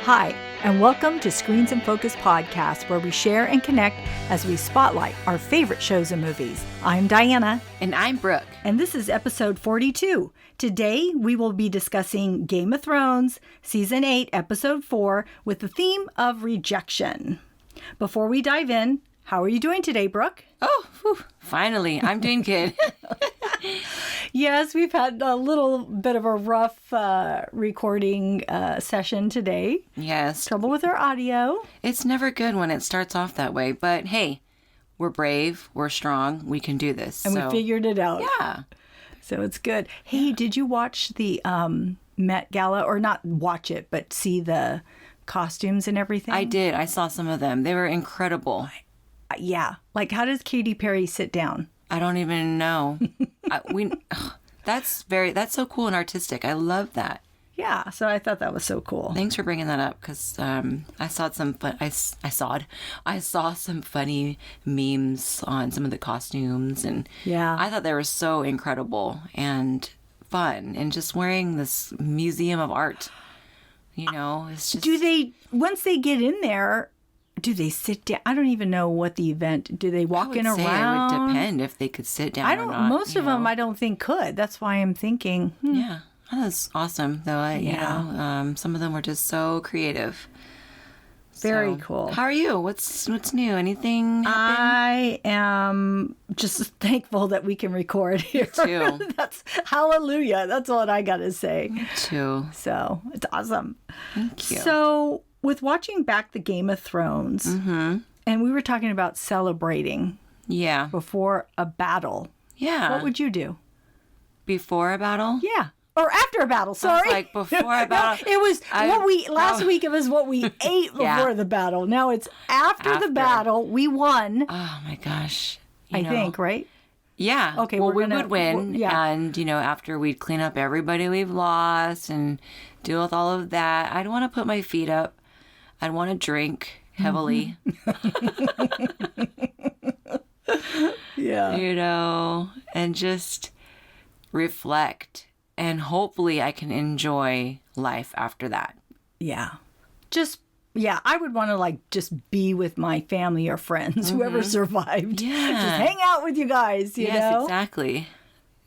Hi, and welcome to Screens and Focus Podcast, where we share and connect as we spotlight our favorite shows and movies. I'm Diana. And I'm Brooke. And this is episode 42. Today, we will be discussing Game of Thrones, Season 8, Episode 4, with the theme of rejection. Before we dive in, how are you doing today, Brooke? Oh, whew, finally, I'm doing good. Yes, we've had a little bit of a rough recording session today. Yes. Trouble with our audio. It's never good when it starts off that way, but hey, we're brave, we're strong, we can do this. And we figured it out. Yeah. So it's good. Hey, did you watch the Met Gala? Or not watch it, but see the costumes and everything? I did. I saw some of them. They were incredible. Yeah. Like, how does Katy Perry sit down? I don't even know. That's so cool and artistic. I love that. Yeah, so I thought that was so cool. Thanks for bringing that up because I saw some I saw some funny memes on some of the costumes, and yeah, I thought they were so incredible and fun, and just wearing this museum of art. You know, it's just... Do they, once they get in there, do they sit down? I don't even know what the event. Do they walk in around? It would depend if they could sit down. Or not, most of them, I don't think could. That's why I'm thinking. Yeah, that's awesome. Though, you know, some of them were just so creative. Very cool. How are you? What's new? Anything happen? I am just thankful that we can record here. Me too. That's hallelujah. That's what I got to say. Me too. So it's awesome. Thank you. So with watching back the Game of Thrones, and we were talking about celebrating. Yeah. Before a battle. Yeah. What would you do? Before a battle? Yeah. Or after a battle, sorry. Like before a battle. No, it was last week it was what we ate before the battle. Now it's after the battle. We won. Oh my gosh. I think, right? Yeah. Okay. Well, we would win. And, after we'd clean up everybody we've lost and deal with all of that, I'd want to put my feet up. I'd want to drink heavily. Yeah. And just reflect. And hopefully I can enjoy life after that. Yeah. I would want to just be with my family or friends, whoever survived. Yeah. Just hang out with you guys, you know? Yes, exactly.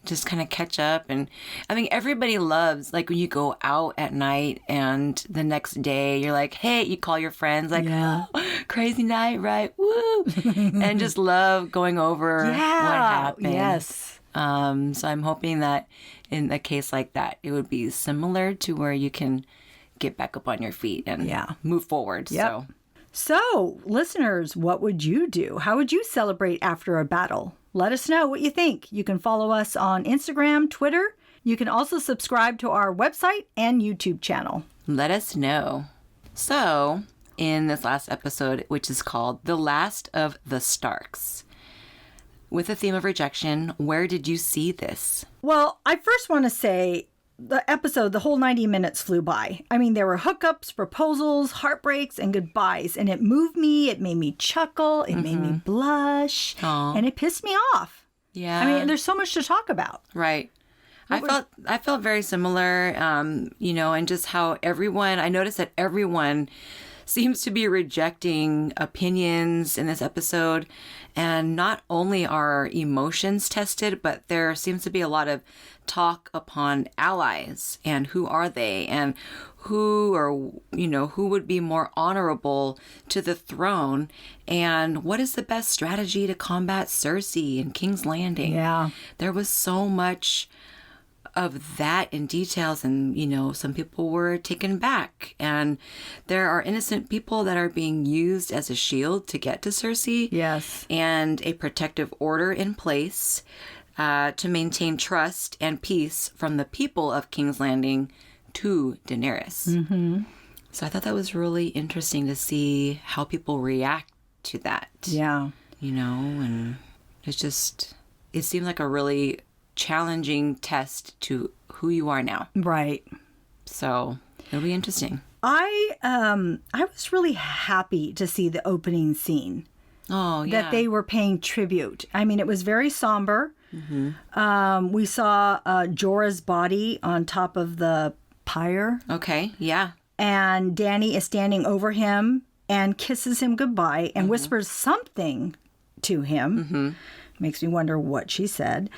Just kind of catch up. And I think everybody loves, when you go out at night and the next day you're like, hey, you call your friends oh, crazy night, right? Woo! And just love going over what happened. Yes. So I'm hoping that in a case like that, it would be similar to where you can get back up on your feet and move forward. Yep. So, listeners, what would you do? How would you celebrate after a battle? Let us know what you think. You can follow us on Instagram, Twitter. You can also subscribe to our website and YouTube channel. Let us know. So, in this last episode, which is called The Last of the Starks, with the theme of rejection, where did you see this? Well, I first want to say the whole 90 minutes flew by. I mean, there were hookups, proposals, heartbreaks, and goodbyes. And it moved me. It made me chuckle. It made me blush. Aww. And it pissed me off. Yeah. I mean, there's so much to talk about. Right. I felt very similar, and just how I noticed that everyone seems to be rejecting opinions in this episode. And not only are emotions tested, but there seems to be a lot of talk upon allies and who are they and who would be more honorable to the throne and what is the best strategy to combat Cersei and King's Landing. Yeah. There was so much of that in details, and some people were taken back, and there are innocent people that are being used as a shield to get to Cersei. Yes. And a protective order in place to maintain trust and peace from the people of King's Landing to Daenerys. Mm-hmm. So I thought that was really interesting to see how people react to that. Yeah. And it seemed like a really challenging test to who you are now. Right. So it'll be interesting. I was really happy to see the opening scene. Oh, yeah. That they were paying tribute. I mean, it was very somber. Mm-hmm. We saw Jorah's body on top of the pyre. Okay, yeah. and Dany is standing over him and kisses him goodbye and whispers something to him. Makes me wonder what she said.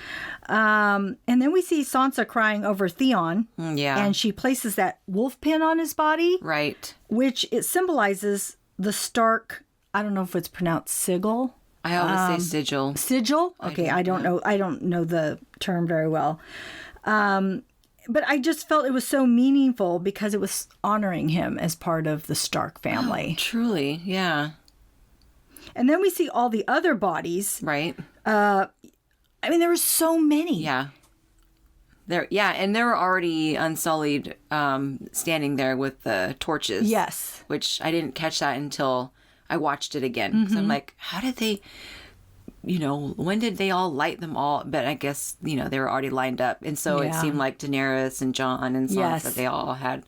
And then we see Sansa crying over Theon. Yeah. And she places that wolf pin on his body. Right. Which it symbolizes the Stark, I don't know if it's pronounced sigil. I always say sigil. Sigil? Okay, I don't know. I don't know the term very well. But I just felt it was so meaningful because it was honoring him as part of the Stark family. Oh, truly, yeah. And then we see all the other bodies. Right. I mean, there were so many. Yeah. And there were already Unsullied standing there with the torches. Yes. Which I didn't catch that until I watched it again. So I'm like, how did they, when did they all light them all? But I guess, they were already lined up. And so it seemed like Daenerys and Jon and Sansa, they all had...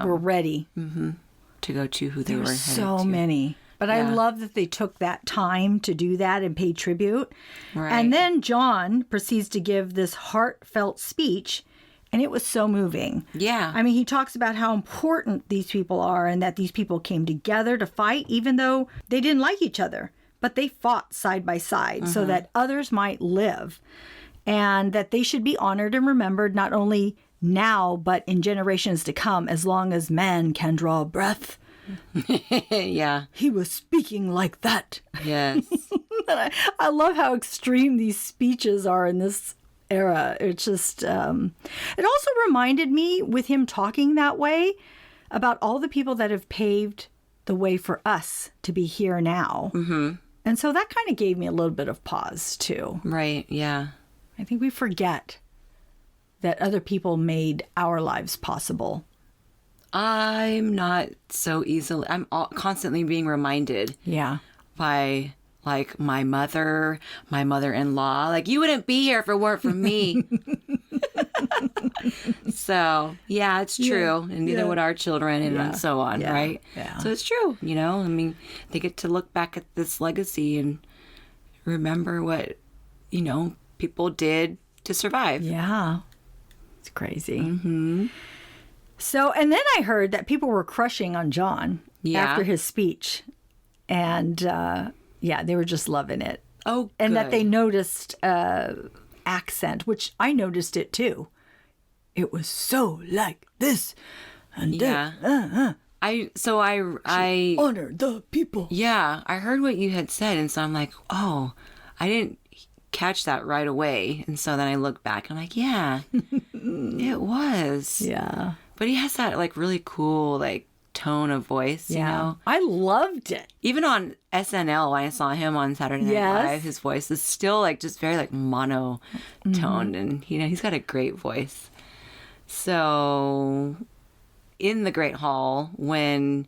were ready. To go to who they were headed so to. Many. But I love that they took that time to do that and pay tribute. Right. And then Jon proceeds to give this heartfelt speech, and it was so moving. Yeah. I mean, he talks about how important these people are and that these people came together to fight, even though they didn't like each other. But they fought side by side so that others might live, and that they should be honored and remembered not only now, but in generations to come, as long as man can draw breath. Yeah. He was speaking like that. Yes. I love how extreme these speeches are in this era. It's just, it also reminded me with him talking that way about all the people that have paved the way for us to be here now. And so that kind of gave me a little bit of pause too. Right. Yeah. I think we forget that other people made our lives possible. I'm not so easily. I'm constantly being reminded. Yeah. By like my mother-in-law. Like, you wouldn't be here if it weren't for me. So yeah, it's true, and neither would our children, and so on, right? Yeah. So it's true. I mean, they get to look back at this legacy and remember what people did to survive. Yeah, it's crazy. So, and then I heard that people were crushing on Jon after his speech. And, they were just loving it. Oh, and good. that they noticed accent, which I noticed it too. It was so like this. And I honored the people. Yeah, I heard what you had said. And so I'm like, oh, I didn't catch that right away. And so then I look back and I'm like, yeah, it was. Yeah. But he has that like really cool like tone of voice, you know? I loved it. Even on SNL, when I saw him on Saturday Night Live, his voice is still like just very like monotoned, and he's got a great voice. So in the Great Hall, when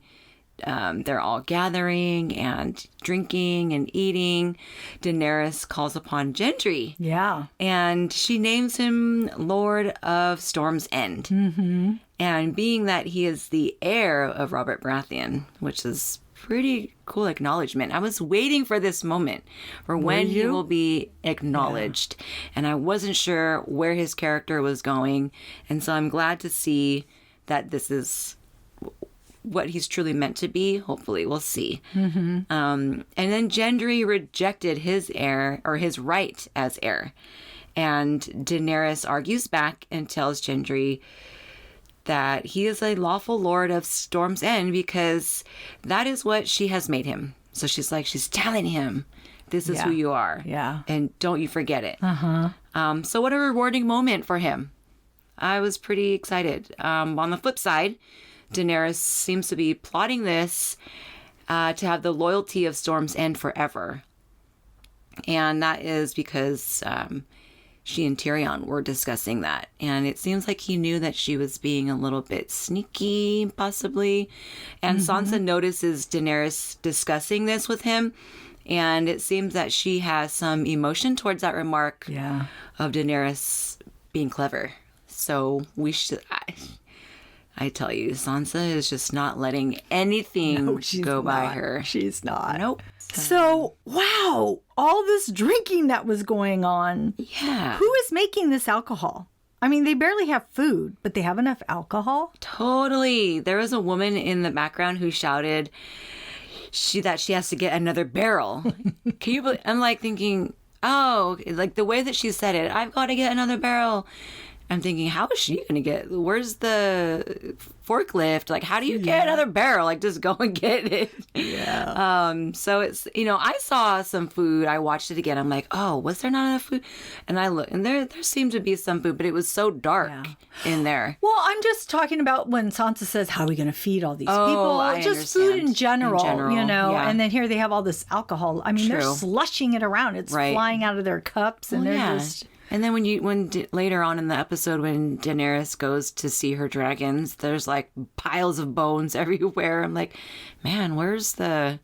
they're all gathering and drinking and eating, Daenerys calls upon Gendry. Yeah. And she names him Lord of Storm's End. And being that he is the heir of Robert Baratheon, which is pretty cool acknowledgement. I was waiting for this moment for when he will be acknowledged. And I wasn't sure where his character was going. And so I'm glad to see that this is what he's truly meant to be. Hopefully, we'll see. And then Gendry rejected his heir, or his right as heir. And Daenerys argues back and tells Gendry that he is a lawful lord of Storm's End because that is what she has made him. So she's telling him, this is who you are. Yeah. And don't you forget it. So what a rewarding moment for him. I was pretty excited. On the flip side, Daenerys seems to be plotting this to have the loyalty of Storm's End forever. And that is because she and Tyrion were discussing that. And it seems like he knew that she was being a little bit sneaky, possibly. And Sansa notices Daenerys discussing this with him. And it seems that she has some emotion towards that remark of Daenerys being clever. So we should... I tell you, Sansa is just not letting anything go by her. She's not. Nope. So, wow, all this drinking that was going on. Yeah. Who is making this alcohol? I mean, they barely have food, but they have enough alcohol. Totally. There was a woman in the background who shouted that she has to get another barrel. Can you believe? I'm like thinking, oh, like the way that she said it, I've got to get another barrel. I'm thinking, how is she going to get, where's the forklift? Like, how do you get another barrel? Like, just go and get it. Yeah. So it's, I saw some food. I watched it again. I'm like, oh, was there not enough food? And I looked, and there seemed to be some food, but it was so dark in there. Well, I'm just talking about when Sansa says, how are we going to feed all these people? I just understand. food in general, Yeah. And then here they have all this alcohol. I mean, they're slushing it around. It's flying out of their cups, and they're just... And then when later on in the episode, when Daenerys goes to see her dragons, there's like piles of bones everywhere. I'm like, man, where's the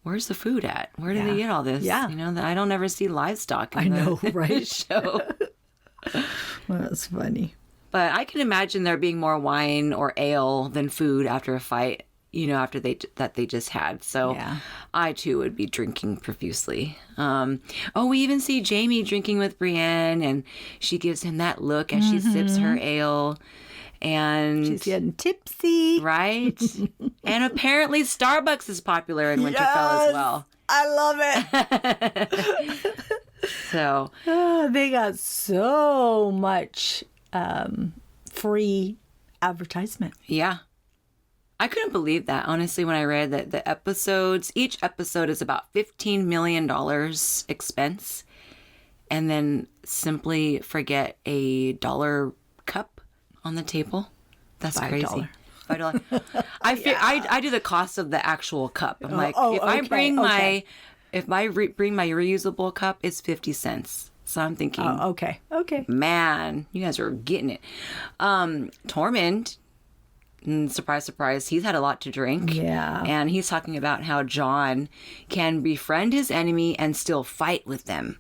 food at? Where do they get all this? Yeah. I don't ever see livestock in the show. Well, that's funny. But I can imagine there being more wine or ale than food after a fight, after they just had. So I too would be drinking profusely. We even see Jaime drinking with Brienne, and she gives him that look as she sips her ale, and she's getting tipsy, right? And apparently Starbucks is popular in Winterfell as well. I love it. So they got so much free advertisement. Yeah. I couldn't believe that, honestly, when I read that each episode is about $15 million expense, and then simply forget a dollar cup on the table. That's crazy. $5. I do the cost of the actual cup. I'm like, if I bring my reusable cup, it's 50 cents. So I'm thinking, okay. Man, you guys are getting it. Tormund, surprise, surprise, he's had a lot to drink. Yeah. And he's talking about how Jon can befriend his enemy and still fight with them.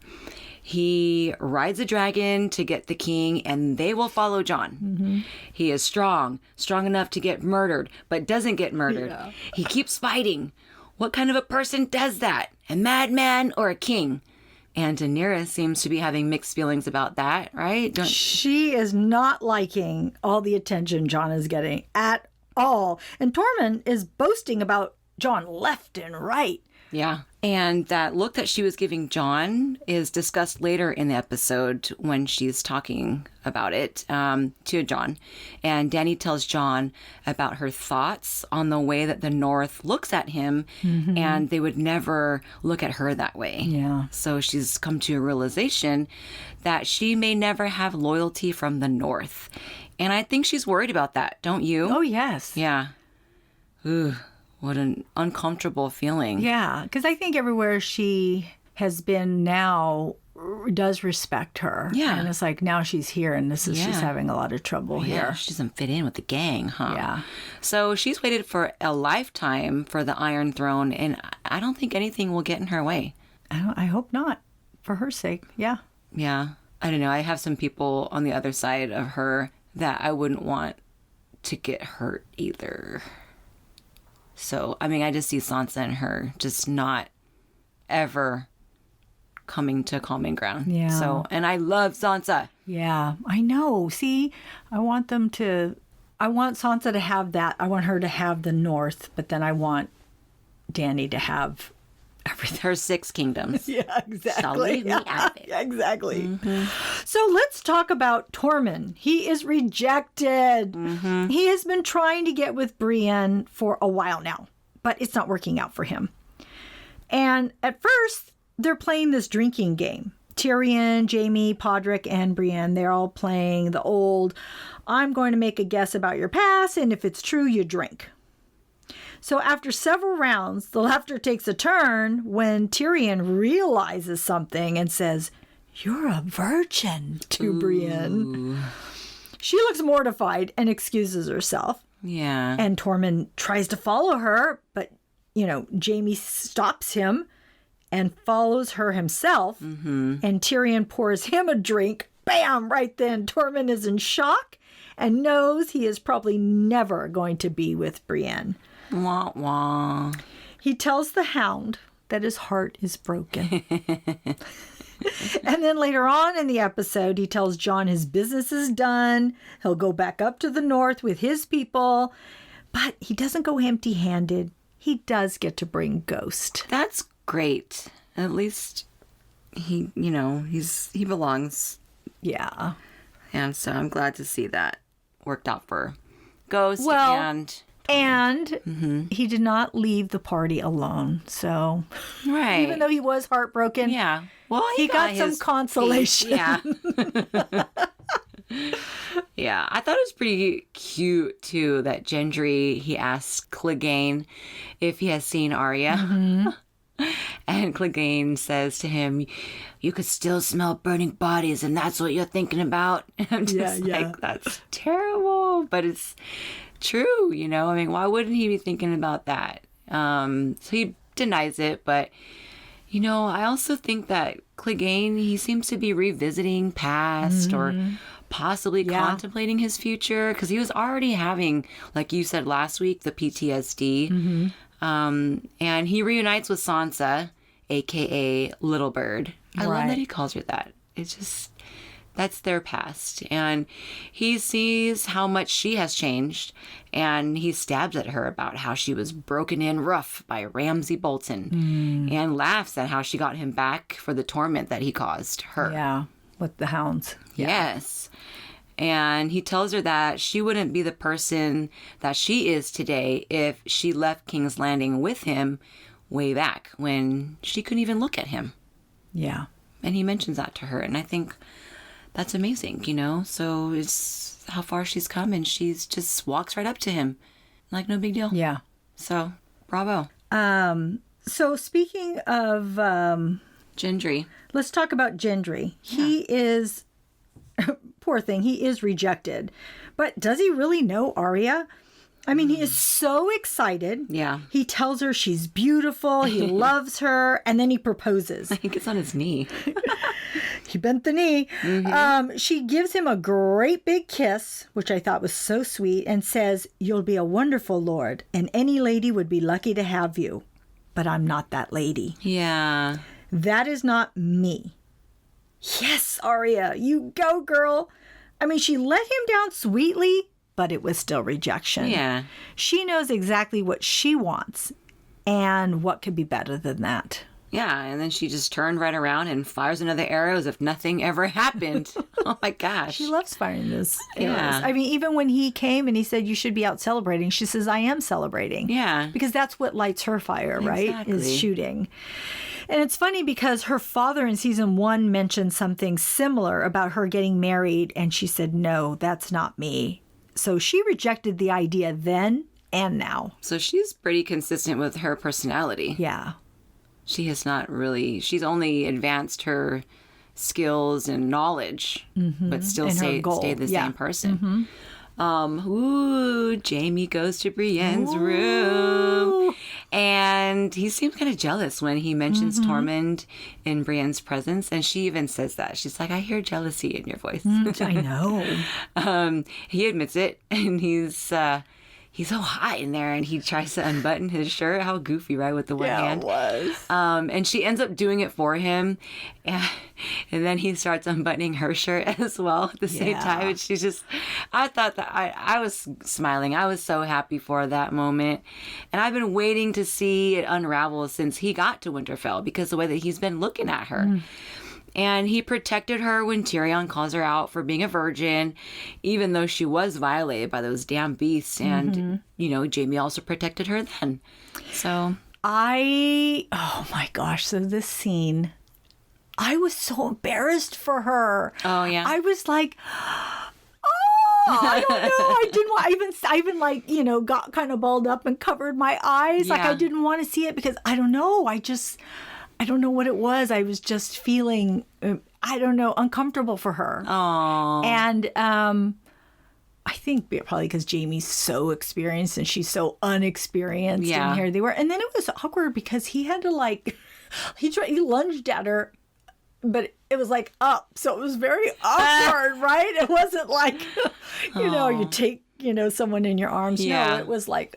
He rides a dragon to get the king, and they will follow Jon. Mm-hmm. He is strong enough to get murdered, but doesn't get murdered. Yeah. He keeps fighting. What kind of a person does that? A madman or a king? And Daenerys seems to be having mixed feelings about that, right? She is not liking all the attention Jon is getting at all. And Tormund is boasting about Jon left and right. Yeah. And that look that she was giving Jon is discussed later in the episode when she's talking about it to Jon. And Dany tells Jon about her thoughts on the way that the North looks at him, and they would never look at her that way. Yeah. So she's come to a realization that she may never have loyalty from the North. And I think she's worried about that, don't you? Oh, yes. Yeah. Ooh. What an uncomfortable feeling. Yeah, because I think everywhere she has been now does respect her. Yeah. And it's like now she's here and she's having a lot of trouble here. She doesn't fit in with the gang, huh? Yeah. So she's waited for a lifetime for the Iron Throne, and I don't think anything will get in her way. I hope not, for her sake. Yeah. Yeah. I don't know. I have some people on the other side of her that I wouldn't want to get hurt either. So, I mean, I just see Sansa and her just not ever coming to common ground. Yeah. So, and I love Sansa. Yeah, I know. See, I want Sansa to have that. I want her to have the North, but then I want Dany to have everything. Her 6 kingdoms. Yeah, exactly. Shall leave me out of it. Yeah, exactly. Mm-hmm. So let's talk about Tormund. He is rejected. Mm-hmm. He has been trying to get with Brienne for a while now, but it's not working out for him. And at first, they're playing this drinking game. Tyrion, Jaime, Podrick, and Brienne, they're all playing the old, I'm going to make a guess about your past, and if it's true, you drink. So after several rounds, the laughter takes a turn when Tyrion realizes something and says, "You're a virgin," to Brienne. She looks mortified and excuses herself. Yeah. And Tormund tries to follow her, but, Jaime stops him and follows her himself. Mm-hmm. And Tyrion pours him a drink. Bam! Right then, Tormund is in shock and knows he is probably never going to be with Brienne. Wah, wah. He tells the Hound that his heart is broken. And then later on in the episode, he tells Jon his business is done. He'll go back up to the north with his people. But he doesn't go empty-handed. He does get to bring Ghost. That's great. At least he belongs. Yeah. And so I'm glad to see that worked out for Ghost and he did not leave the party alone. So right. Even though he was heartbroken, yeah. Well, he got some consolation. Yeah. Yeah, I thought it was pretty cute too that Gendry, he asked Clegane if he has seen Arya. Mm-hmm. And Clegane says to him, "You could still smell burning bodies, and that's what you're thinking about." And I'm just that's terrible, but it's true, I mean, why wouldn't he be thinking about that? So he denies it, but I also think that Clegane, he seems to be revisiting past or possibly contemplating his future, because he was already having, like you said last week, the PTSD. Mm-hmm. And he reunites with Sansa, aka Little Bird. I love that he calls her that. It's just, that's their past. And he sees how much she has changed, and he stabs at her about how she was broken in rough by Ramsay Bolton, and laughs at how she got him back for the torment that he caused her. Yeah, with the hounds. Yeah. Yes. And he tells her that she wouldn't be the person that she is today if she left King's Landing with him way back when she couldn't even look at him. Yeah. And he mentions that to her. And I think that's amazing, So it's how far she's come, and she's just walks right up to him. Like, no big deal. Yeah. So, bravo. So speaking of... Gendry. Let's talk about Gendry. Yeah. He is... Poor thing, he is rejected. But does he really know Arya? I mean, he is so excited. Yeah. He tells her she's beautiful, he loves her, and then he proposes. He gets on his knee. He bent the knee. Mm-hmm. She gives him a great big kiss, which I thought was so sweet, and says, "You'll be a wonderful lord, and any lady would be lucky to have you. But I'm not that lady." Yeah. "That is not me." Yes, Arya, you go, girl. I mean, she let him down sweetly, but it was still rejection. Yeah. She knows exactly what she wants, and what could be better than that? Yeah, and then she just turned right around and fires another arrow as if nothing ever happened. Oh my gosh. She loves firing those arrows. Yeah. I mean, even when he came and he said, "You should be out celebrating," she says, "I am celebrating." Yeah. Because that's what lights her fire, right? Exactly. Is shooting. And it's funny because her father in season 1 mentioned something similar about her getting married, and she said, "No, that's not me." So she rejected the idea then and now. So she's pretty consistent with her personality. Yeah. She has not really, she's only advanced her skills and knowledge, but still And her stayed goal. the Yeah. same person. Jaime goes to Brienne's room, and he seems kind of jealous when he mentions Tormund in Brienne's presence, and she even says that. She's like, "I hear jealousy in your voice." I know. He admits it, and he's so hot in there, and he tries to unbutton his shirt. How goofy, right, with the one hand. It was. And she ends up doing it for him, and then he starts unbuttoning her shirt as well at the same time. And she's just, I thought that I was smiling. I was so happy for that moment, and I've been waiting to see it unravel since he got to Winterfell, because the way that he's been looking at her. And he protected her when Tyrion calls her out for being a virgin, even though she was violated by those damn beasts. And, Jaime also protected her then. So oh my gosh. So this scene, I was so embarrassed for her. Oh, yeah. I was like, I don't know. I didn't want, I even got kind of balled up and covered my eyes. Yeah. Like I didn't want to see it because I don't know. I don't know what it was. I was just feeling, uncomfortable for her. Aww. And I think probably because Jaime's so experienced and she's so unexperienced. Yeah. And here they were. And then it was awkward because he had to he lunged at her, but it was up. So it was very awkward, right? It wasn't like, you someone in your arms. Yeah. No, it was like,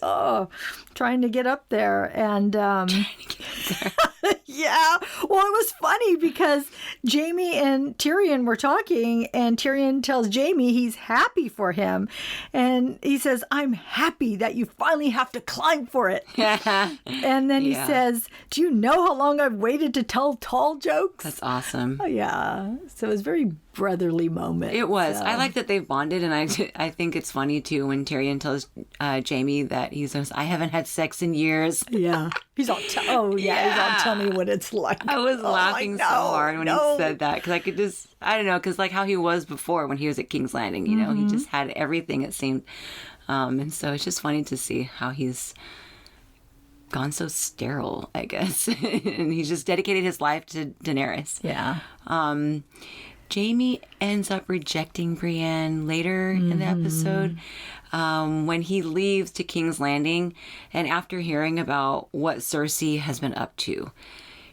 trying to get up there. And yeah. Well, it was funny because Jaime and Tyrion were talking, and Tyrion tells Jaime he's happy for him. And he says, I'm happy that you finally have to climb for it. And then he says, do you know how long I've waited to tell tall jokes? That's awesome. Yeah. So it was a very brotherly moment. It was. I like that they've bonded, and I think it's funny too when Tyrion tells Jaime that he says, I haven't had sex in years. Yeah. He's all, he's all, tell me what it's like. I was laughing so hard when he said that, because I could just, I don't know, because like how he was before when he was at King's Landing, he just had everything, it seemed. And so it's just funny to see how he's gone so sterile, I guess. And he's just dedicated his life to Daenerys. Yeah. Jaime ends up rejecting Brienne later in the episode when he leaves to King's Landing, and after hearing about what Cersei has been up to.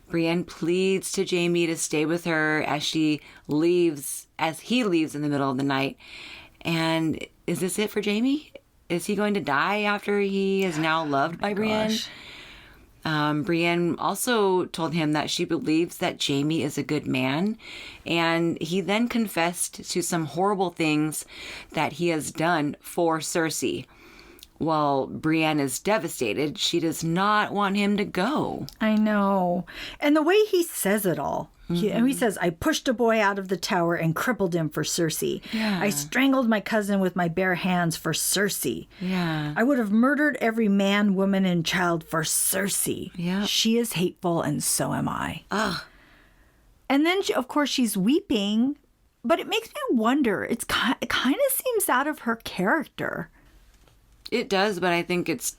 Brienne pleads to Jaime to stay with her as he leaves in the middle of the night. And is this it for Jaime? Is he going to die after he is now loved by Brienne? Brienne also told him that she believes that Jaime is a good man, and he then confessed to some horrible things that he has done for Cersei. While Brienne is devastated, she does not want him to go. I know. And the way he says it all. He says, I pushed a boy out of the tower and crippled him for Cersei. Yeah. I strangled my cousin with my bare hands for Cersei. Yeah. I would have murdered every man, woman, and child for Cersei. Yeah. She is hateful, and so am I. Ugh. And then, of course, she's weeping. But it makes me wonder. It kind of seems out of her character. It does, but I think it's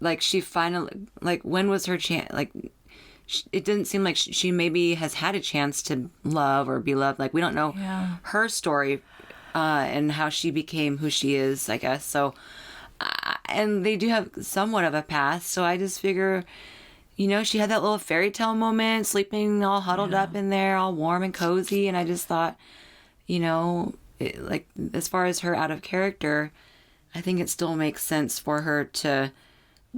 like she finally, like, when was her chance? Like, it didn't seem like she maybe has had a chance to love or be loved. Like, we don't know her story and how she became who she is, I guess. So, and they do have somewhat of a past. So I just figure, she had that little fairy tale moment, sleeping all huddled up in there, all warm and cozy. And I just thought, like, as far as her out of character, I think it still makes sense for her to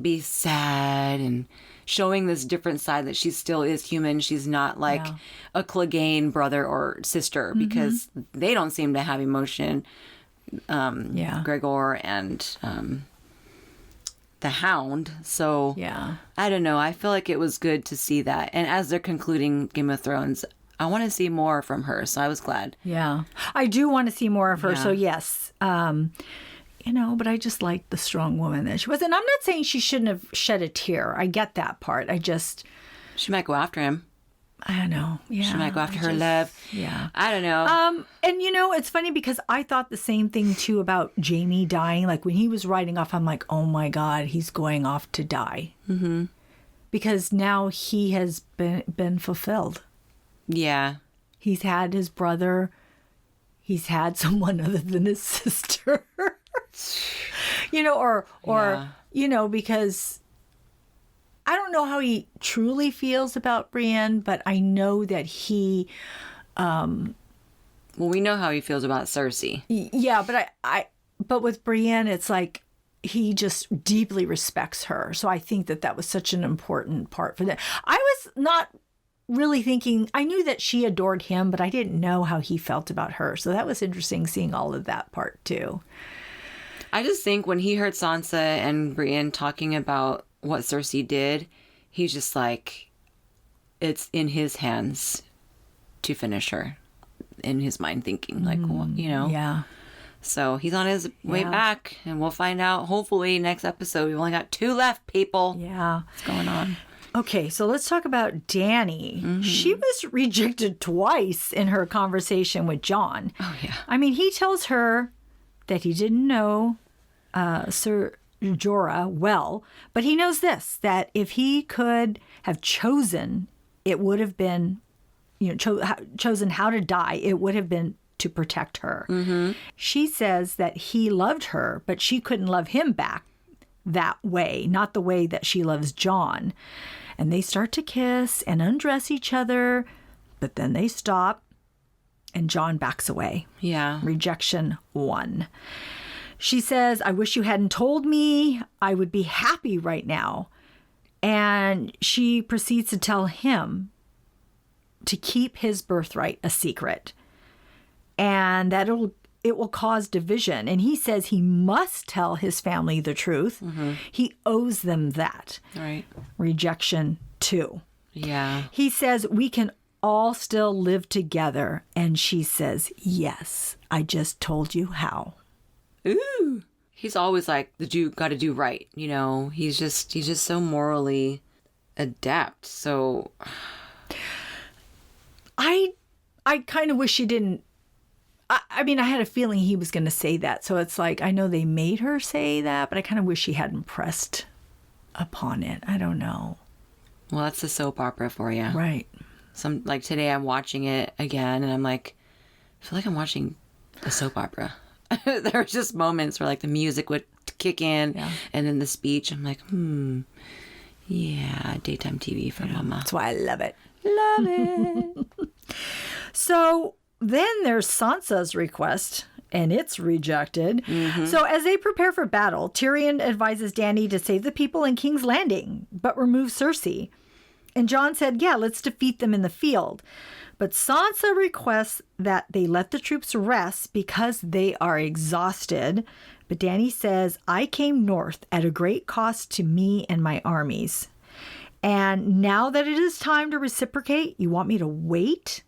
be sad and showing this different side that she still is human. She's not like a Clegane brother or sister, because they don't seem to have emotion. Gregor and the Hound. So I don't know. I feel like it was good to see that. And as they're concluding Game of Thrones, I want to see more from her. So I was glad. Yeah. I do want to see more of her. So yes. But I just liked the strong woman that she was. And I'm not saying she shouldn't have shed a tear. I get that part. She might go after him. I don't know. Yeah. She might go after her love. Yeah. I don't know. And it's funny because I thought the same thing too about Jaime dying. Like when he was riding off, I'm like, oh my God, he's going off to die. Mm-hmm. Because now he has been fulfilled. Yeah. He's had his brother. He's had someone other than his sister. Because I don't know how he truly feels about Brienne, but I know that he... well, we know how he feels about Cersei. Yeah, but with Brienne, it's like he just deeply respects her. So I think that was such an important part for that. I was not really thinking, I knew that she adored him, but I didn't know how he felt about her. So that was interesting seeing all of that part too. I just think when he heard Sansa and Brienne talking about what Cersei did, he's just like, it's in his hands to finish her, in his mind thinking, like, Yeah. So he's on his way back, and we'll find out, hopefully, next episode. We've only got 2 left, people. Yeah. What's going on? Okay, so let's talk about Dany. Mm-hmm. She was rejected twice in her conversation with Jon. Oh, yeah. I mean, he tells her that he didn't know Sir Jorah well, but he knows this, that if he could have chosen, it would have been, chosen how to die, it would have been to protect her. Mm-hmm. She says that he loved her, but she couldn't love him back that way, not the way that she loves Jon. And they start to kiss and undress each other, but then they stop and Jon backs away. Yeah. Rejection 1. She says, I wish you hadn't told me. I would be happy right now. And she proceeds to tell him to keep his birthright a secret and that it will cause division. And he says he must tell his family the truth. He owes them that. Right. Rejection 2. Yeah. He says we can all still live together. And she says, yes, I just told you how. Ooh. He's always like, got to do right. You know, he's just so morally adept. So I kind of wish she didn't. I mean, I had a feeling he was going to say that. So it's like, I know they made her say that, but I kind of wish she hadn't pressed upon it. I don't know. Well, that's the soap opera for you. Right. Like today I'm watching it again and I'm like, I feel like I'm watching a soap opera. There were just moments where like the music would kick in and then the speech. I'm like, yeah, daytime TV for mama. That's why I love it. Love it. So then there's Sansa's request, and it's rejected. So as they prepare for battle, Tyrion advises Dany to save the people in King's Landing, but remove Cersei. And Jon said, yeah, let's defeat them in the field. But Sansa requests that they let the troops rest because they are exhausted. But Dany says, I came north at a great cost to me and my armies. And now that it is time to reciprocate, you want me to wait?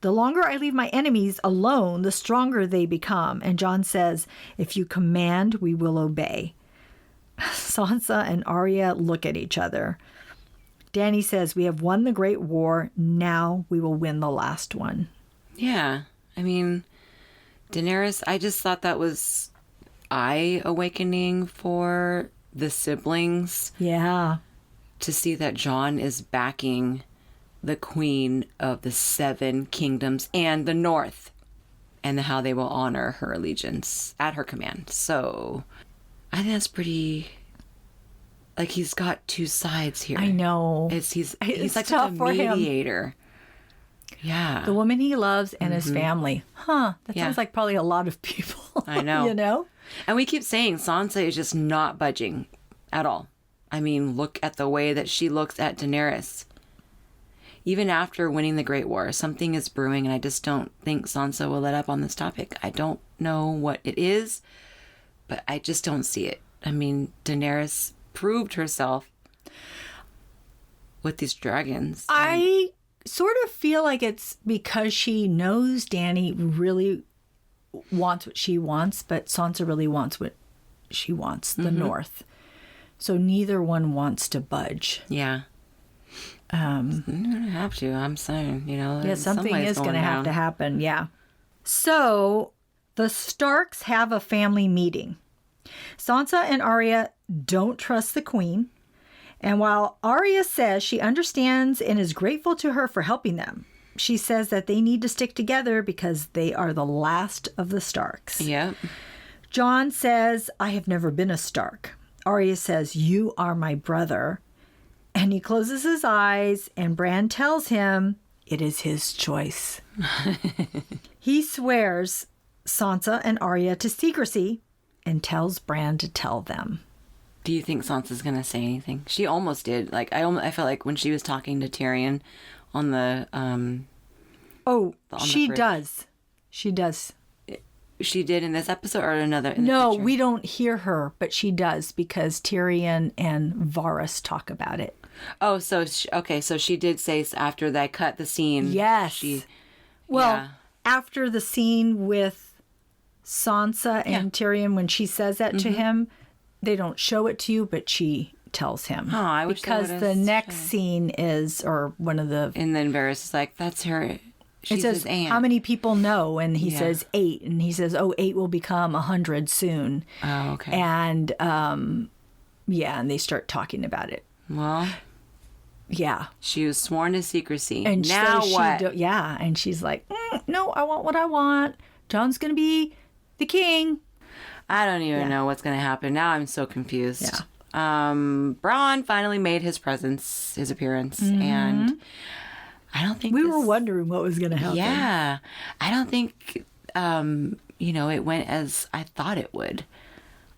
The longer I leave my enemies alone, the stronger they become. And Jon says, if you command, we will obey. Sansa and Arya look at each other. Dany says, we have won the great war. Now we will win the last one. Yeah. I mean, Daenerys, I just thought that was eye-awakening for the siblings. Yeah. To see that Jon is backing the queen of the 7 kingdoms and the north, and how they will honor her allegiance at her command. So I think that's pretty, like, he's got 2 sides here. I know. He's It's like tough a for him. mediator. Yeah. The woman he loves and his family. That sounds like probably a lot of people. I know. You know? And we keep saying Sansa is just not budging at all. I mean, look at the way that she looks at Daenerys. Even after winning the Great War, something is brewing, and I just don't think Sansa will let up on this topic. I don't know what it is, but I just don't see it. I mean, Daenerys proved herself with these dragons. I sort of feel like it's because she knows Dany really wants what she wants, but Sansa really wants what she wants, the North. So neither one wants to budge. Yeah. You don't have to. I'm saying, you know. Yeah, something is going to have to happen. Yeah. So the Starks have a family meeting. Sansa and Arya don't trust the queen. And while Arya says she understands and is grateful to her for helping them, she says that they need to stick together because they are the last of the Starks. Yep. Jon says, I have never been a Stark. Arya says, you are my brother. And he closes his eyes, and Bran tells him it is his choice. He swears Sansa and Arya to secrecy and tells Bran to tell them. Do you think Sansa's going to say anything? She almost did. Like, I felt like when she was talking to Tyrion on the... she does. She does. She did in this episode or another? No, we don't hear her, but she does because Tyrion and Varys talk about it. Oh, so she did say after they cut the scene. Yes. After the scene with Sansa and Tyrion, when she says that to him, they don't show it to you, but she tells him. Oh, I wish because the next scene is, or one of the, and then Varys is like, "That's her." She's it says, his aunt. how many people know? And he says 8. And he says, 8 will become 100 soon. Oh, okay. And, and they start talking about it. Well, yeah. She was sworn to secrecy. And now so what? And she's like, no, I want what I want. Jon's going to be the king. I don't even know what's going to happen. Now I'm so confused. Yeah. Bronn finally made his appearance. And... I don't think we were wondering what was going to happen. Yeah. I don't think it went as I thought it would.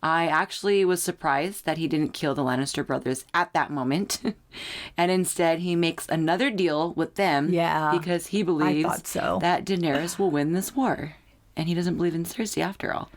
I actually was surprised that he didn't kill the Lannister brothers at that moment. And instead, he makes another deal with them. Yeah, because he believes I thought so. that Daenerys will win this war. And he doesn't believe in Cersei after all.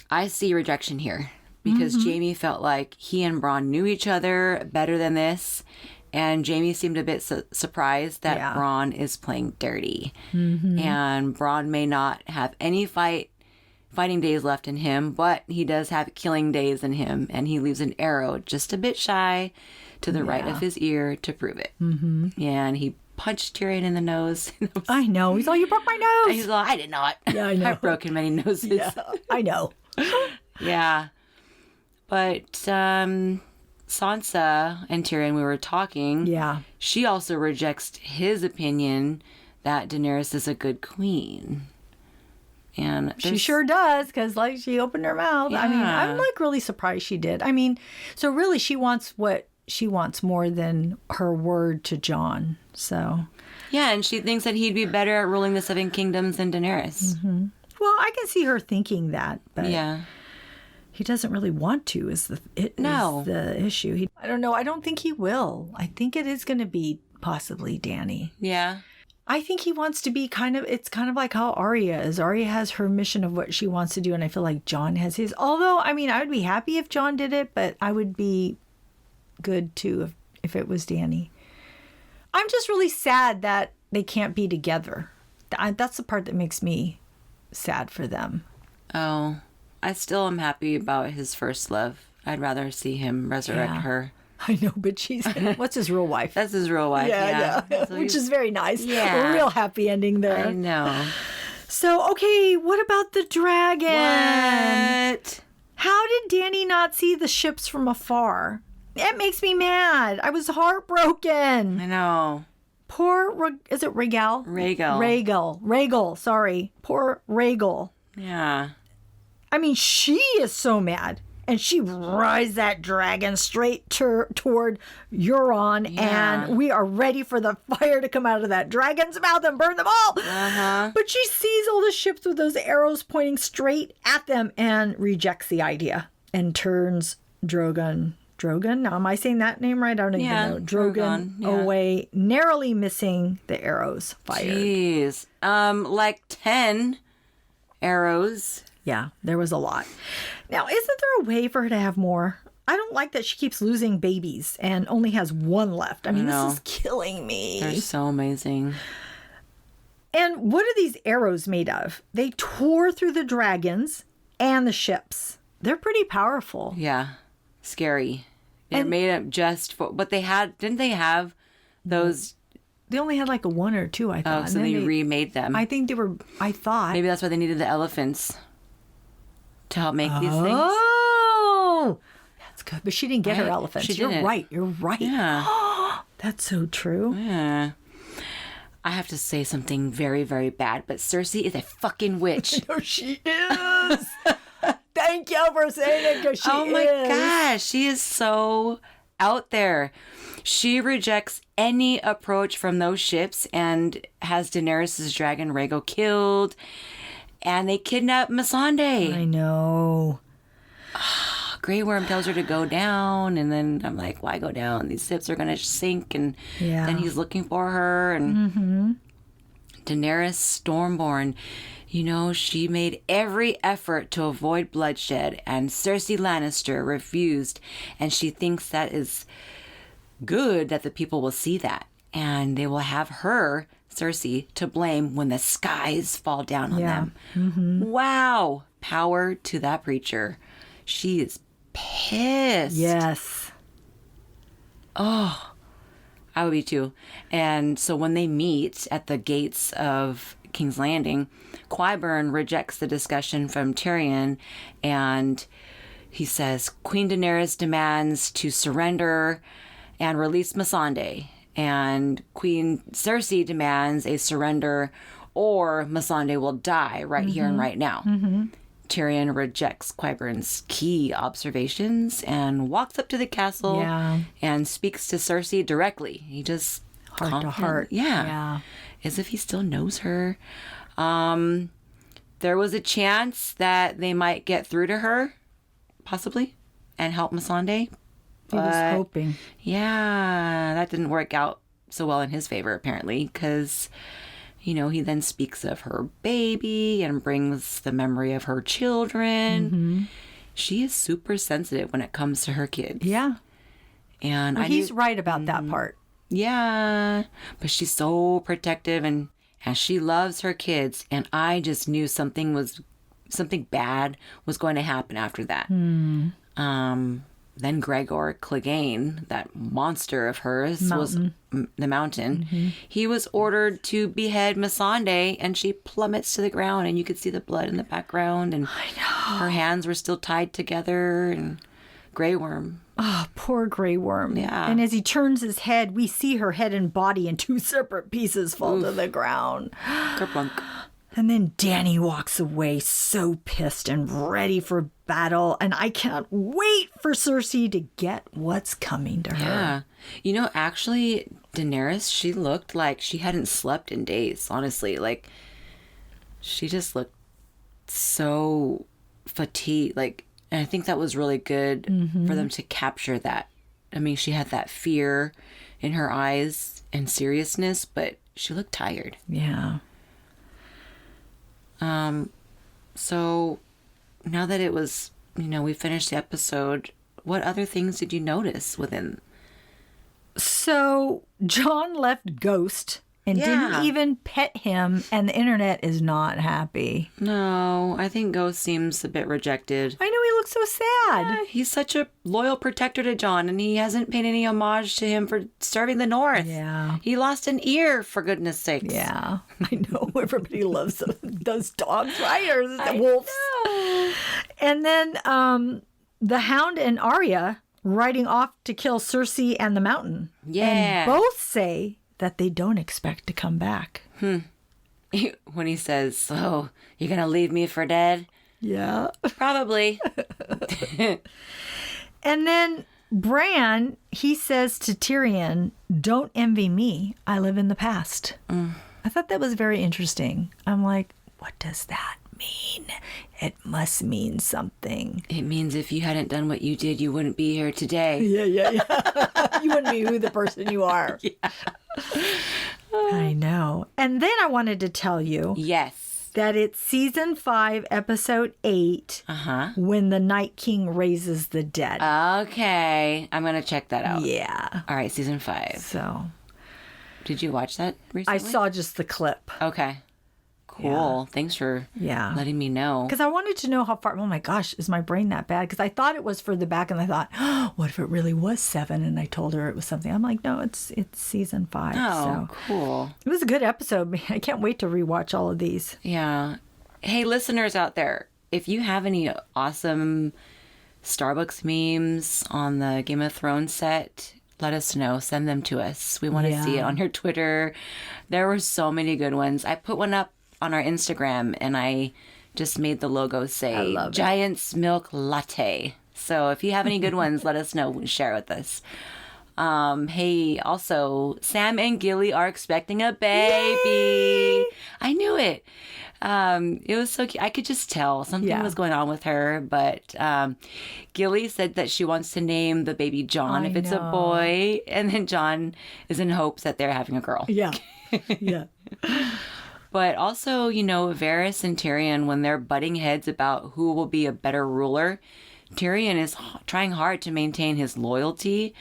I see rejection here because Jaime felt like he and Bronn knew each other better than this. And Jaime seemed a bit surprised that Bronn is playing dirty. And Bronn may not have any fighting days left in him, but he does have killing days in him. And he leaves an arrow just a bit shy to the right of his ear to prove it. And he punched Tyrion in the nose. I know. He's all, you broke my nose. And he's all, I did not. Yeah, I know. I've broken many noses. Yeah, I know. Yeah. But Sansa and Tyrion, we were talking. Yeah. She also rejects his opinion that Daenerys is a good queen. And she sure does, because like she opened her mouth. Yeah. I mean, I'm like really surprised she did. I mean, so really she wants what she wants more than her word to Jon. So yeah, and she thinks that he'd be better at ruling the Seven Kingdoms than Daenerys. Well, I can see her thinking that, but yeah, he doesn't really want to. Is the issue? I don't know. I don't think he will. I think it is going to be possibly Dany. Yeah. I think he wants to be it's kind of like how Arya is. Arya has her mission of what she wants to do, and I feel like Jon has his. Although, I mean, I would be happy if Jon did it, but I would be good too if it was Dany. I'm just really sad that they can't be together. That's the part that makes me sad for them. Oh, I still am happy about his first love. I'd rather see him resurrect her. I know, but she's... What's his real wife? That's his real wife, yeah. So which is very nice. Yeah. A real happy ending there. I know. So, okay, what about the dragon? What? How did Dany not see the ships from afar? It makes me mad. I was heartbroken. I know. Poor... Is it Rhaegal? Rhaegal, sorry. Poor Rhaegal. Yeah. I mean, she is so mad. And she rides that dragon straight toward Euron, and we are ready for the fire to come out of that dragon's mouth and burn them all. But she sees all the ships with those arrows pointing straight at them and rejects the idea and turns Drogon. Now, am I saying that name right? I don't even know. Drogon away, narrowly missing the arrows fired. Jeez. Like 10 arrows. Yeah, there was a lot. Now, isn't there a way for her to have more? I don't like that she keeps losing babies and only has one left. I mean, this is killing me. They're so amazing. And what are these arrows made of? They tore through the dragons and the ships. They're pretty powerful. Yeah, scary. They're made up just for... But they had... Didn't they have those... They only had like a one or two, I thought. Oh, so they remade them. I think they were... I thought... Maybe that's why they needed the elephants. To help make these things. Oh, that's good. But she didn't get her elephants. She didn't. You're right. Yeah. That's so true. Yeah. I have to say something very, very bad, but Cersei is a fucking witch. No, she is. Thank you for saying it, because she is. Oh my gosh. She is so out there. She rejects any approach from those ships and has Daenerys' dragon Rhaegal killed. And they kidnap Missandei. I know. Grey Worm tells her to go down. And then I'm like, why go down? These ships are going to sink. And then he's looking for her. And Daenerys Stormborn, she made every effort to avoid bloodshed. And Cersei Lannister refused. And she thinks that is good that the people will see that. And they will have her... Cersei to blame when the skies fall down on them. Wow. Power to that preacher. She is pissed. Yes. Oh, I would be too. And so when they meet at the gates of King's Landing, Qyburn rejects the discussion from Tyrion, and he says, Queen Daenerys demands to surrender and release Missandei. And Queen Cersei demands a surrender or Missandei will die right here and right now. Tyrion rejects Qyburn's key observations and walks up to the castle and speaks to Cersei directly. He just... Heart to heart. Yeah. As if he still knows her. There was a chance that they might get through to her, possibly, and help Missandei. He was hoping. Yeah, that didn't work out so well in his favor, apparently, because, you know, he then speaks of her baby and brings the memory of her children. Mm-hmm. She is super sensitive when it comes to her kids. Yeah. And he's right about that part. Yeah. But she's so protective and she loves her kids. And I just knew something bad was going to happen after that. Then Gregor Clegane, that monster of hers, was the mountain. Mm-hmm. He was ordered to behead Missandei, and she plummets to the ground, and you could see the blood in the background, and her hands were still tied together, and Grey Worm. Oh, poor Grey Worm. Yeah. And as he turns his head, we see her head and body in two separate pieces fall to the ground. Kerplunk. And then Dany walks away so pissed and ready for battle. And I can't wait for Cersei to get what's coming to her. Yeah. You know, actually, Daenerys, she looked like she hadn't slept in days, honestly. Like, she just looked so fatigued. Like, and I think that was really good for them to capture that. I mean, she had that fear in her eyes and seriousness, but she looked tired. Yeah. So now that it was, you know, we finished the episode, what other things did you notice within? So Jon left Ghost and didn't even pet him, and the internet is not happy. No, I think Ghost seems a bit rejected. I know, he looks so sad. Yeah, he's such a loyal protector to Jon, and he hasn't paid any homage to him for serving the North. Yeah. He lost an ear, for goodness sakes. Yeah, I know. Everybody loves those dogs, right? Or the wolves. Know. And then the Hound and Arya riding off to kill Cersei and the Mountain. Yeah. And both say that they don't expect to come back. When he says, "So, you're going to leave me for dead?" Yeah. Probably. And then Bran, he says to Tyrion, "Don't envy me. I live in the past." I thought that was very interesting. I'm like, what does that mean? It must mean something. It means if you hadn't done what you did, you wouldn't be here today. Yeah. You wouldn't be who the person you are. Yeah. I know. And then I wanted to tell you. Yes. That it's season 5, episode 8, when the Night King raises the dead. Okay. I'm going to check that out. Yeah. All right, season 5. So. Did you watch that recently? I saw just the clip. Okay. Cool. Yeah. Thanks for letting me know. Because I wanted to know how far. Oh my gosh, is my brain that bad? Because I thought it was further back, and I thought, oh, what if it really was 7? And I told her it was something. I'm like, no, it's season 5. Oh, so. Cool. It was a good episode. I can't wait to rewatch all of these. Yeah. Hey, listeners out there, if you have any awesome Starbucks memes on the Game of Thrones set, let us know. Send them to us. We want to see it on your Twitter. There were so many good ones. I put one up on our Instagram, and I just made the logo say Giant's Milk Latte. So if you have any good ones, let us know. Share with us. Hey, also, Sam and Gilly are expecting a baby. Yay! I knew it. It was so cute. I could just tell something was going on with her. But Gilly said that she wants to name the baby John if it's a boy. And then John is in hopes that they're having a girl. Yeah. Yeah. But also, you know, Varys and Tyrion, when they're butting heads about who will be a better ruler, Tyrion is trying hard to maintain his loyalty.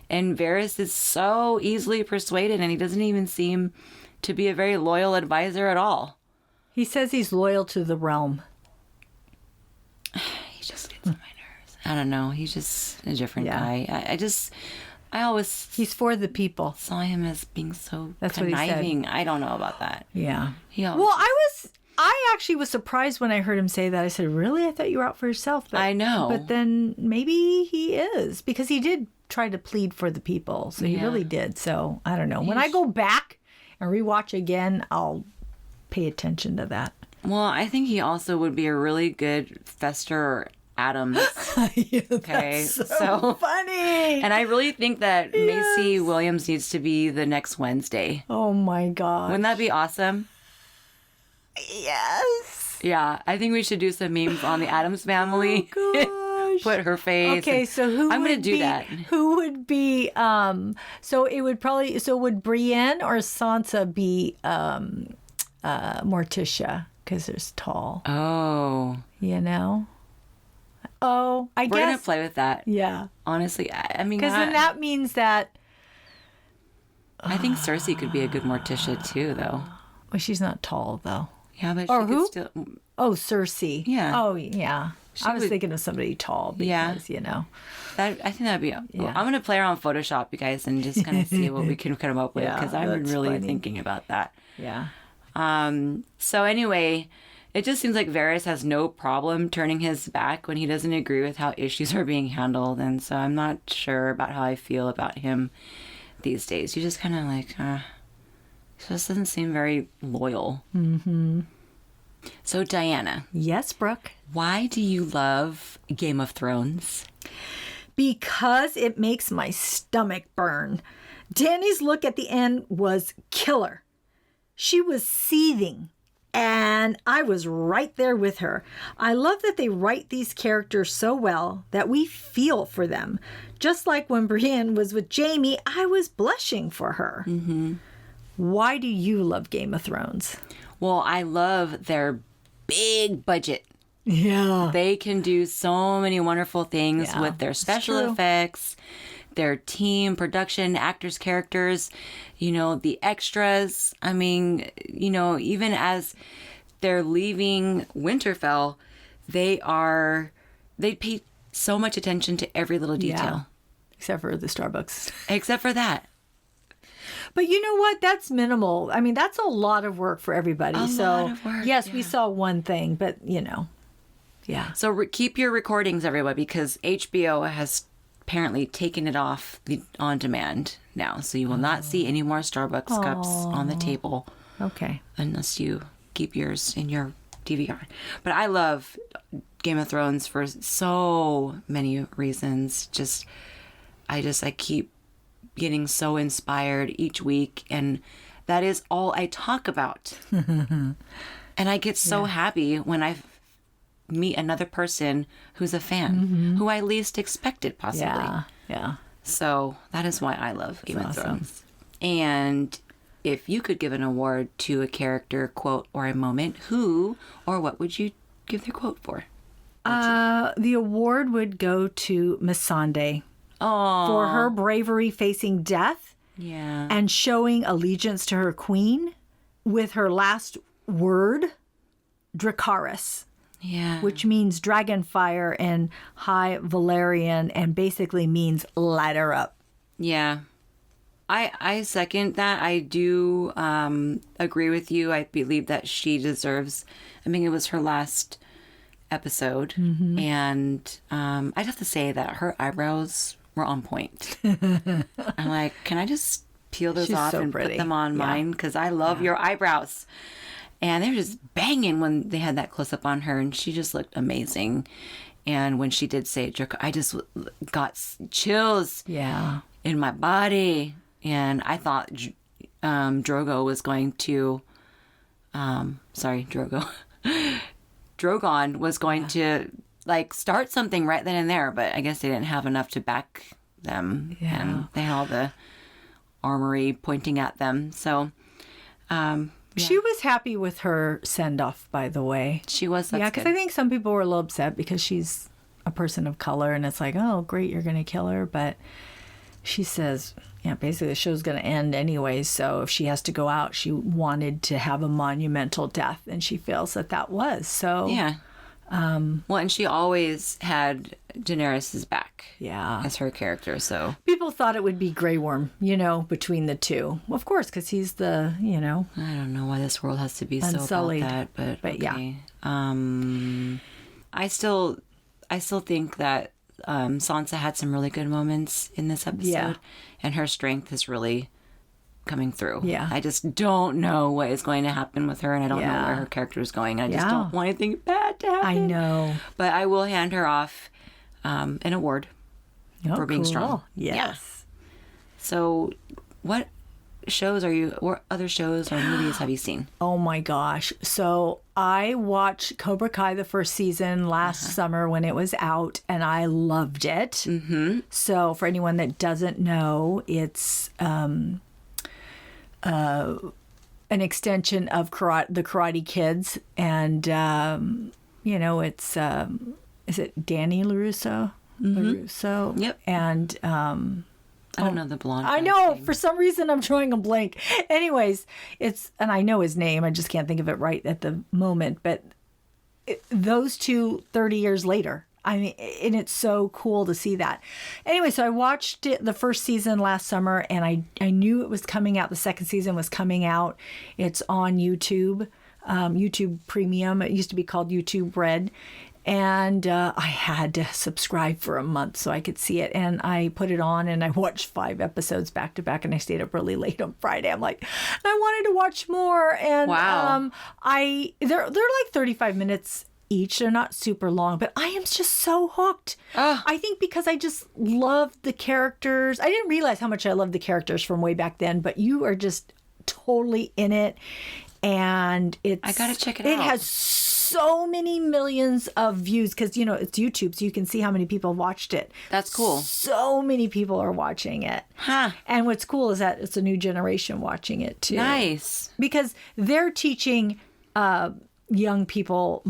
And Varys is so easily persuaded, and he doesn't even seem to be a very loyal advisor at all. He says he's loyal to the realm. He just gets on my nerves. I don't know. He's just a different guy. I always... He's for the people. Saw him as being so That's conniving. What he said. I don't know about that. Yeah. Well, I actually was surprised when I heard him say that. I said, really? I thought you were out for yourself. But, I know. But then maybe he is. Because he did try to plead for the people. So he really did. So I don't know. When I go back and rewatch again, I'll pay attention to that. Well, I think he also would be a really good Fester Adams. Okay, so funny. And I really think that Macy Williams needs to be the next Wednesday. Oh my God. Wouldn't that be awesome? Yes. Yeah, I think we should do some memes on the Addams Family. Oh, gosh. Put her face. Okay, so I'm going to do that. Who would be, so it would probably, so would Brienne or Sansa be Morticia? Because there's tall. Oh. You know? Oh, I guess. We're going to play with that. Yeah. Honestly, I mean. Because then that means that. I think Cersei could be a good Morticia too, though. Well, she's not tall, though. Yeah, but or she who? could still. Oh, Cersei. Yeah. Oh, yeah. I was thinking of somebody tall because, you know. I think that'd be. Yeah. I'm gonna play around Photoshop, you guys, and just kind of see what we can come up with because I'm really thinking about that. Yeah. So anyway, it just seems like Varys has no problem turning his back when he doesn't agree with how issues are being handled, and so I'm not sure about how I feel about him these days. He just kind of like, he just doesn't seem very loyal. Mm-hmm. So Diana. Yes, Brooke. Why do you love Game of Thrones? Because it makes my stomach burn. Dany's look at the end was killer. She was seething, and I was right there with her. I love that they write these characters so well that we feel for them. Just like when Brienne was with Jaime, I was blushing for her. Mm-hmm. Why do you love Game of Thrones? Well, I love their big budget. Yeah. They can do so many wonderful things with their special effects, their team, production, actors, characters, you know, the extras. I mean, you know, even as they're leaving Winterfell, they pay so much attention to every little detail. Yeah. Except for the Starbucks. Except for that. But you know what? That's minimal. I mean, that's a lot of work for everybody. Lot of work, yes, we saw one thing, but you know, yeah. So keep your recordings, everybody, because HBO has apparently taken it off the on demand now. So you will not see any more Starbucks cups on the table. Okay. Unless you keep yours in your DVR. But I love Game of Thrones for so many reasons. I keep getting so inspired each week, and that is all I talk about. And I get so happy when I meet another person who's a fan, who I least expected possibly. Yeah. So that is why I love Game of Thrones. And if you could give an award to a character, quote, or a moment, who or what would you give their quote for? The award would go to Missandei. For her bravery facing death and showing allegiance to her queen with her last word, Dracarys, which means dragon fire in High Valyrian and basically means light her up. Yeah. I second that. I do agree with you. I believe that she deserves, I mean, it was her last episode. Mm-hmm. And I'd have to say that her eyebrows were on point. I'm like, can I just peel those off and put them on mine? Because I love your eyebrows. And they were just banging when they had that close up on her, and she just looked amazing. And when she did say it, I just got chills in my body. And I thought Drogon was going to like start something right then and there, but I guess they didn't have enough to back them. Yeah. And they had all the armory pointing at them. So she was happy with her send-off, by the way. She was. Yeah, because I think some people were a little upset because she's a person of color, and it's like, oh, great, you're going to kill her. But she says, basically the show's going to end anyways, so if she has to go out, she wanted to have a monumental death, and she feels that was. So yeah. Well, and she always had Daenerys's back as her character, so. People thought it would be Grey Worm, between the two. Well, of course, because he's the, I don't know why this world has to be unsullied. So about that, but okay. Yeah. I still think that Sansa had some really good moments in this episode, and her strength is really coming through. Yeah. I just don't know what is going to happen with her, and I don't know where her character is going. I just don't want anything bad to happen. I know. But I will hand her off an award for being strong. Yes. Yeah. So what shows what other shows or movies have you seen? Oh my gosh. So I watched Cobra Kai the first season last summer when it was out, and I loved it. Mm-hmm. So for anyone that doesn't know, it's an extension of the Karate Kids, and it's is it Danny LaRusso? Mm-hmm. LaRusso. Yep. And I don't know the blonde. I know. For some reason, I'm drawing a blank. Anyways, and I know his name. I just can't think of it right at the moment. But those two 30 years later. I mean, and it's so cool to see that. Anyway, so I watched the first season last summer, and I knew it was coming out. The second season was coming out. It's on YouTube, YouTube Premium. It used to be called YouTube Red. And I had to subscribe for a month so I could see it. And I put it on and I watched 5 episodes back to back. And I stayed up really late on Friday. I'm like, I wanted to watch more. And wow. They're like 35 minutes each. They're not super long, but I am just so hooked. I think because I just love the characters. I didn't realize how much I loved the characters from way back then, but you are just totally in it. And I got to check it out. It has so many millions of views because, it's YouTube, so you can see how many people watched it. That's cool. So many people are watching it. Huh. And what's cool is that it's a new generation watching it, too. Nice. Because they're teaching young people,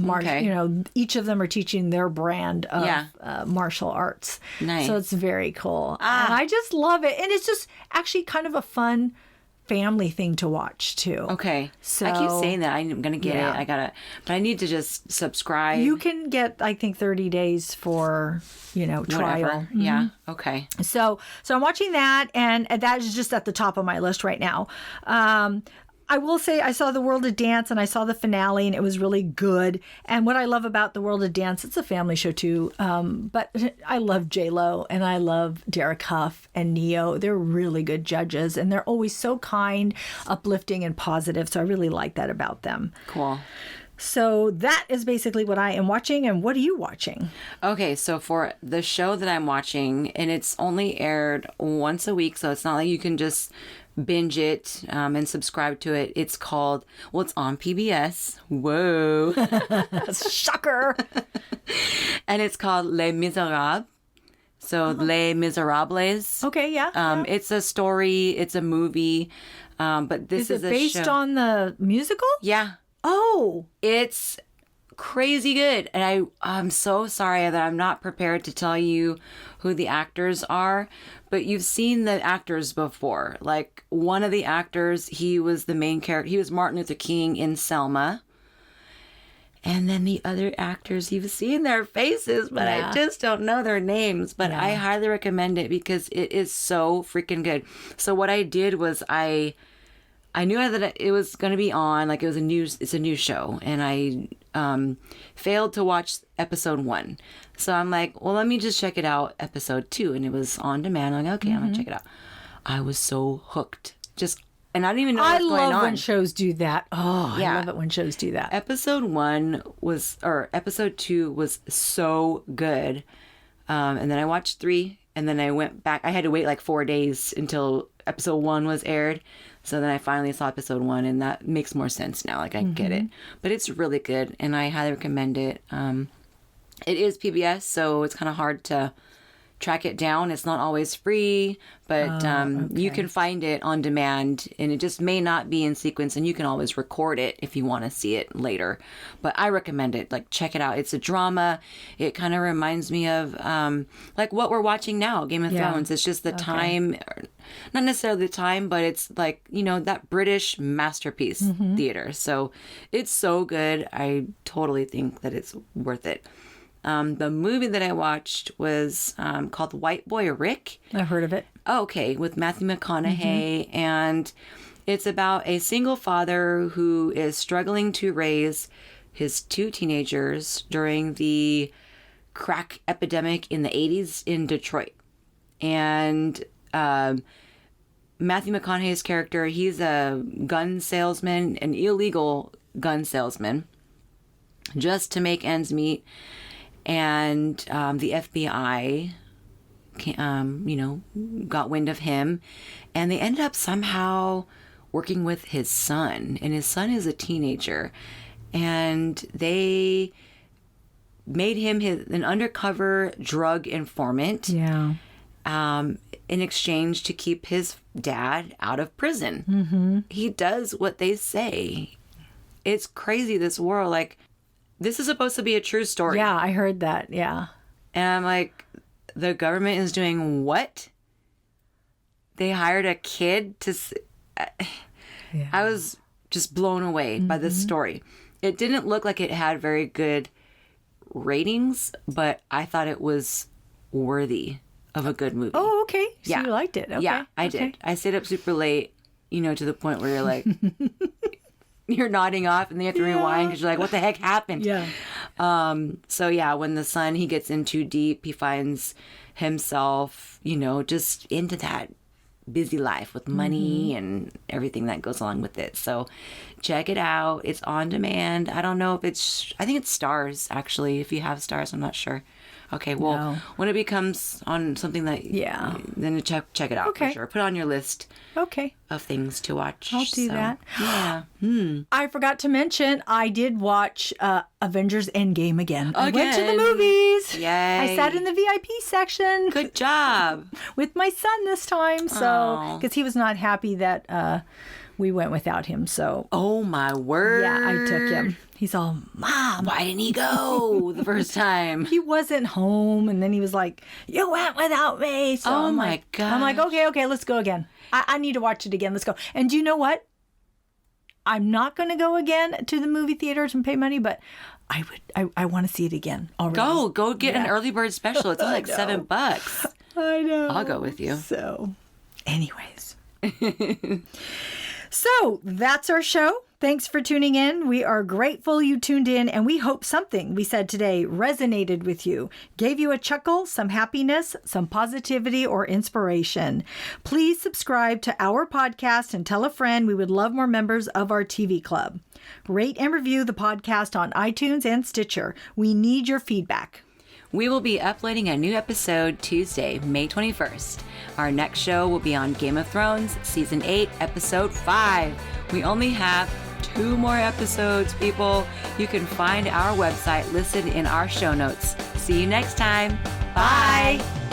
each of them are teaching their brand of martial arts. Nice. So it's very cool. And I just love it. And it's just actually kind of a fun family thing to watch too. Okay. So I keep saying that I'm going to get it. But I need to just subscribe. You can get, I think, 30 days for, trial. Mm-hmm. Yeah. Okay. So I'm watching that, and that is just at the top of my list right now. I will say I saw The World of Dance and I saw the finale, and it was really good. And what I love about The World of Dance, it's a family show too. But I love J-Lo and I love Derek Huff and Neo. They're really good judges, and they're always so kind, uplifting, and positive. So I really like that about them. Cool. So that is basically what I am watching. And what are you watching? Okay, so for the show that I'm watching, and it's only aired once a week, so it's not like you can just binge it and subscribe to it. It's called, it's on PBS. Whoa. Shocker. And it's called Les Miserables. So Les Miserables. Okay, yeah. It's a story. It's a movie. But this is it based on the musical? Yeah. Oh. It's crazy good. And I'm so sorry that I'm not prepared to tell you who the actors are, but you've seen the actors before. Like, one of the actors, he was the main character. He was Martin Luther King in Selma. And then the other actors, you've seen their faces, but I just don't know their names. But I highly recommend it because it is so freaking good. So what I did was I knew that it was going to be on, like it's a new show, and I failed to watch episode 1. So I'm like, well, let me just check it out, episode 2, and it was on demand. I'm like, okay, I'm going to check it out. I was so hooked. And I didn't even know what's going on. I love when shows do that. Oh, yeah. I love it when shows do that. Episode 2 was so good. And then I watched 3, and then I went back. I had to wait like 4 days until episode 1 was aired. So then I finally saw episode 1, and that makes more sense now. Like, I get it. But it's really good, and I highly recommend it. It is PBS, so it's kind of hard to track it down. It's not always free, but you can find it on demand, and it just may not be in sequence, and you can always record it if you want to see it later. But I recommend it. Like, check it out. It's a drama. It kind of reminds me of like what we're watching now, Game of Thrones. It's just the time, not necessarily the time, but it's like, that British masterpiece theater. So it's so good. I totally think that it's worth it. The movie that I watched was called White Boy Rick. I've heard of it. Oh, okay, with Matthew McConaughey. And it's about a single father who is struggling to raise his 2 teenagers during the crack epidemic in the 80s in Detroit. And Matthew McConaughey's character, he's a gun salesman, an illegal gun salesman, just to make ends meet. And the FBI got wind of him, and they ended up somehow working with his son, and his son is a teenager, and they made him an undercover drug informant. Yeah. In exchange to keep his dad out of prison. Mm-hmm. He does what they say. It's crazy, this world. Like, this is supposed to be a true story. Yeah, I heard that. Yeah. And I'm like, the government is doing what? They hired a kid to... Yeah. I was just blown away by this story. It didn't look like it had very good ratings, but I thought it was worthy of a good movie. Oh, okay. So yeah. You liked it. Okay. Yeah, I did. I stayed up super late, to the point where you're like, you're nodding off and then you have to rewind because you're like, what the heck happened? Yeah. So yeah, when the son, he gets in too deep, he finds himself, just into that busy life with money and everything that goes along with it. So check it out. It's on demand. I don't know if I think it's Stars, actually. If you have Stars, I'm not sure. Okay, well, when it becomes on something that... Yeah. Then check it out for sure. Put it on your list of things to watch. I'll do that. Yeah. I forgot to mention, I did watch Avengers Endgame again. I went to the movies. Yay. I sat in the VIP section. Good job. With my son this time. So, because he was not happy that we went without him. So. Oh, my word. Yeah, I took him. He's all, Mom, why didn't he go the first time? He wasn't home, and then he was like, you went without me. So oh, my God. I'm like, okay, let's go again. I need to watch it again. Let's go. And do you know what? I'm not going to go again to the movie theaters and pay money, but I want to see it again already. Go get an early bird special. It's only like $7. I know. I'll go with you. So, anyways. So, that's our show. Thanks for tuning in. We are grateful you tuned in, and we hope something we said today resonated with you, gave you a chuckle, some happiness, some positivity, or inspiration. Please subscribe to our podcast and tell a friend. We would love more members of our TV club. Rate and review the podcast on iTunes and Stitcher. We need your feedback. We will be uploading a new episode Tuesday, May 21st. Our next show will be on Game of Thrones, Season 8, Episode 5. We only have 2 more episodes, people. You can find our website listed in our show notes. See you next time. Bye.